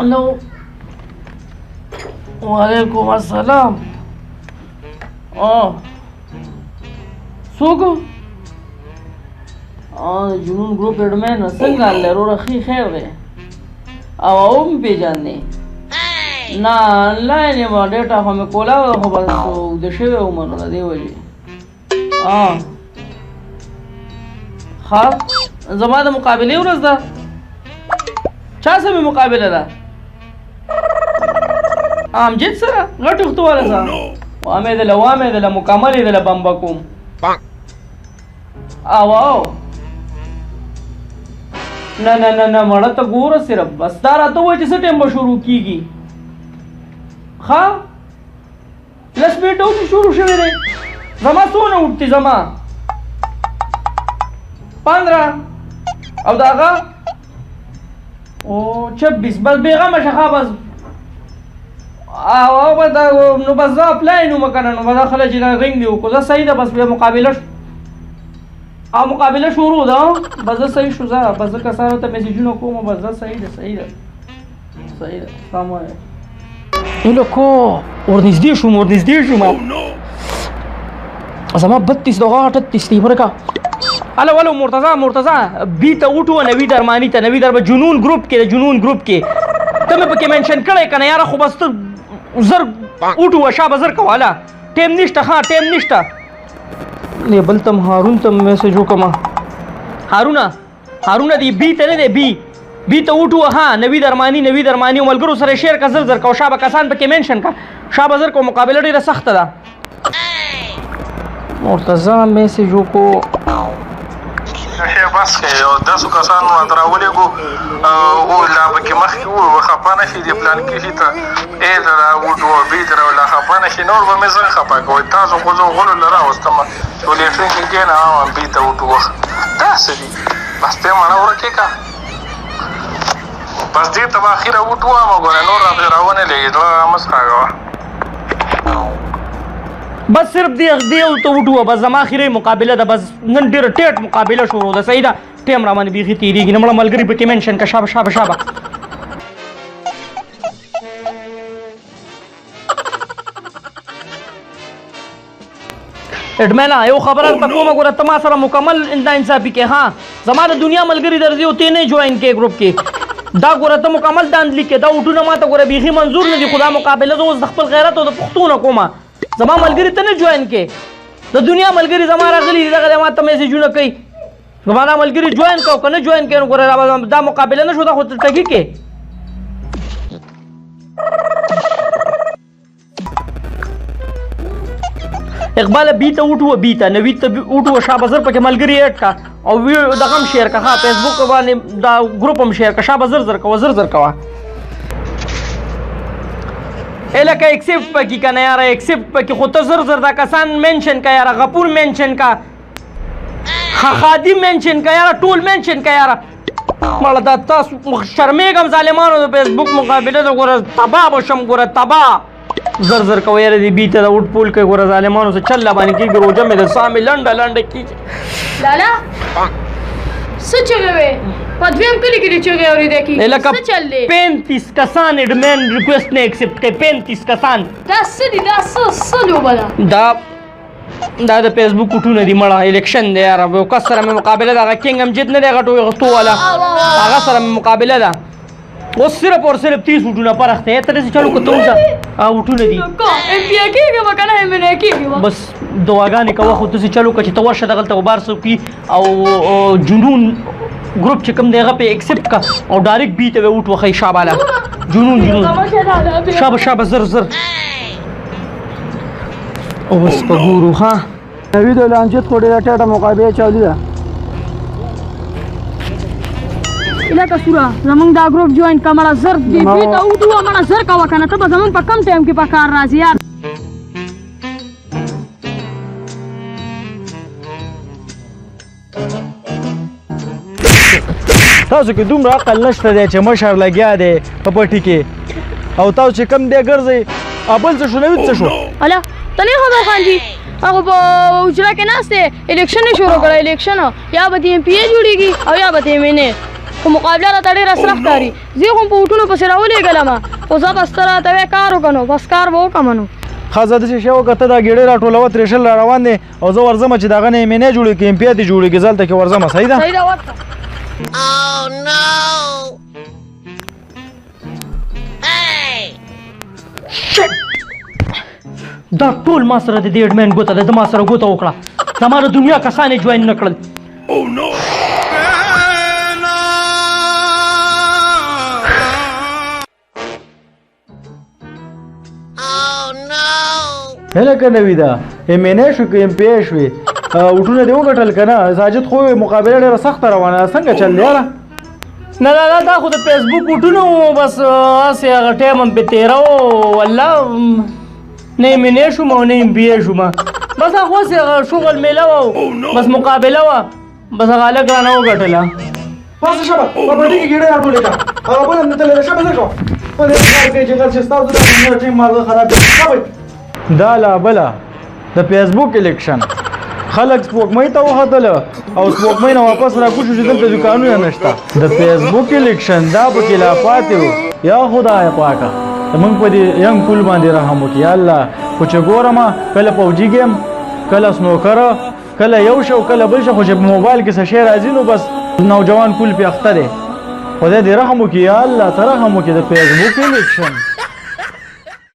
हेलो वालेकुम अस्सलाम څوک جنون ګروپ اډمن څنګه الله رو رخي خیر دی او هم پیژنې نه آنلاین ما ډیټا خو مې کولا خو بس د شوی عمر نه دی وجه ها زما د مقابله ورځ ده چا سره مقابله ده امجد سره غټ وخت ولا سره وامه ده مکمل ده بمبا کوم او نه مړه ته ګوره صرف بس دا راته وایي چې څه ټایم به شروع کېږي ښه لس منټه اوسې شروع شوی دی زما څونه وټتي زما 15 او د هغه 26 بس بېغمه شه ښه بس او به دا نو بس زه اپلاین وم که نه نو به دا خلک چې رنګ دي وکړو زه صحیح ده بس بیا مقابله شروع ده بس زه صحیح شو زه بس زه کسانو ته میسیجونه کوم بس زه صحیح ده سلام علیکم لکو ورنږدې شوم زما 32 دغه 38 دی ورکه الو مرتضی بي ته وټو نوی درمانی ته نوی در به جنون ګروپ کې ته مې پکې منشن کړی کنه یاره خو بس ته زر وټو شابه زر کوله ټیم نشته نه بل تم هارون ته میسج وکم هارون دی بي ته نه دی بي ته وټو نوی درمانی ملګرو سره شیر کا زر کو شابه کسان پکې منشن کا شابه زر کو مقابله ډیره سخته ده مرتضی میسج وکړو بس که یو 10 کسانو راته راولېږو او لا پکې مخکې خفه نه شي دې پلان کې شي ته ای ته راوټو بي ته لا خفه نه شي نور به مې ځان خفه کوئ تاسو خو زه غلو له راوستم نو لیټرین کې کېنه بي ته وټو داسې دي بس ته یې مڼه ورکې که بس دې ته به اخره وټو واما ګوره نور راپسې راونه لېږي زړه مه څښاږه بس صرف دی ته وټو بس زما اخري مقابله ده بس نن ډېره ټیټ مقابله شروع ده صحیح ده ټیم را باندې بیخي تېرېږي نه مړه ملګري پکې منشن که شابه اډمنه یو خبره ته کومه ګوره ته ما سره مکمل انصافي کې زما د دنیا ملګري درځي او ته نه جوین کې ګروپ کې دا ګوره ته مکمل داندلي کې دا وټونه ما ته ګوره بیخي منظور نه دي خو دا مقابله زه اوس د خپل غیرت او د پښتونه کومه زما ملګري ته نه جوین کې د دنیا ملګري زما راغلي دي دغه ما ته میسیجونه کوي زما دا ملګري جوین کو که نه جوین کوي نو ګوره دا مقابله نه شو دا خو ټګي کې اقبال بي ته وټو نوی ته وټو شابه زر پکې ملګري اډ کا او دغه هم شیر کا فیسبوک باندې دا ګروپ هم شیر کا شابه زر کوه الکه ایکسپټ پکې کنه یاره ایکسپټ پکې خو ته زر دا کسان منشن کا یاره غپور منشن کا خادم منشن کا یاره ټول منشن کا یاره مړه دا تاسو شرمېږم ظالمانو د فیسبوک مقابله ته ګوره تباه بشم ګوره تباه زر کوه یاره دې بي ته د وټ پول کوي ګوره ظالمانو سه چله باندې کېږي روژه مې د ساه مې لنډه کېږي لالا څه چلې وې په دویم کلي کې دې چغې اورېدې کې څه چل دی 35 کسان اډمن ریکویسټ نه ایکسپټ کوي 35 کسان دا څه دي دا څه لوبه ده دا د فیسبوک وټونه دي مړه الیکشن دی یاره یو کس سره مې مقابله ده هغه کینګ امجد نه دی هغه غټو والا هغه سره مې مقابله ده اوس صرف 30 وټونه پرخته یې ترې چلو که ته اوسه وټونه دي ایم پی کېږي به که نه ایم ان اے کېږي بس دعاګانې کوه خو تاسې چلو که چې ته ورشه دغلته غبار څوکي او جنون ګروپ چې کوم دی هغه پې ایکسپټ کا او ډایرکټ بي ته به وټ وښئ شاباله جنون شابه زر اوس په ګورو نوی د لانجت خو ډېره ټیټه مقابله چالي ده الکه سوره زمونږ دا ګروپ جوین که مړه زر دې بي ته وټو مړه زر کوه که نه ته به زمونږ په کم ټایم کې په کار راځي یار تاسو کې دومره عقل نشته دی چې مشر لګیا دی په پټي کې او تاسو چې کم دی ګرځئ بل څه شو نوید څه شو اله ته نه خبر خاندي هغه په حجره کې ناست دی الیکشن یې شروع کړی الیکشن یا به د ایم پی اے جوړېږي او یا به د ایم ان اے خو مقابله راته ډېره سره ښکاري زه خو په اوټونو پسې راولېږلم خو زه بس ته راته وایې کار وکړه نو بس کار به وکړم نو ښه زه داسې شی وکړه ته دا ګېډۍ راټولوه ترېشل را روان دی او زه ورځمه چې دغه نه یې مینې جوړې کړي امپیا دې جوړېږي زه هلته کې ورځمه صحیح ده صحیح ده ورته دا ټول ما سره د دې اډمین ګوته ده د ما سره ګوته وکړه زما د دنیا کسان یې جوین نه کړل هلکه نوي ده امینې شو که امپیا شوې اوټونه دې وګټل که نه ساجد خو مقابله ډېره سخته روانه ده څنګه چل دی یاره نه نه دا خو د فیسبوک اوټونه وو بس هسې هغه ټایم هم پې تېره و والله نه یې مینې شوم او نه یې بی شوم بس هغه هسې هغه شغل میله وه بس مقابله وه بس هغه هلک رانه وګټله پاسه شبه په پټي کې ګېډۍ راټولې کړه هغه بل هم نتللی ده شبه زر کوه په دې کار کوي چې غر چې ستاسو د دنیا ټیم ماغزه خراب دی شبه دا لا بله د فیسبوک الیکشن خلک سپوږمۍ ته وختله او سپوږمۍ نه واپس راکوشو چې دلته دوکانونه نشته د فیسبوک الیکشن دا پکې لا پاتې و یا خدای پاکه زمونږ په دې ینګ پول باندې رحم وکړي یا الله خو چې ګورم کله پوجي ګیم کله سنوکره کله یو شو کله بل شو خو چې په موبایل کې څه شی راځي نو بس نوجوان کول پې اخته دی خدای دې رحم وکړي یا الله ته رحم وکړي د فیسبوک الیکشن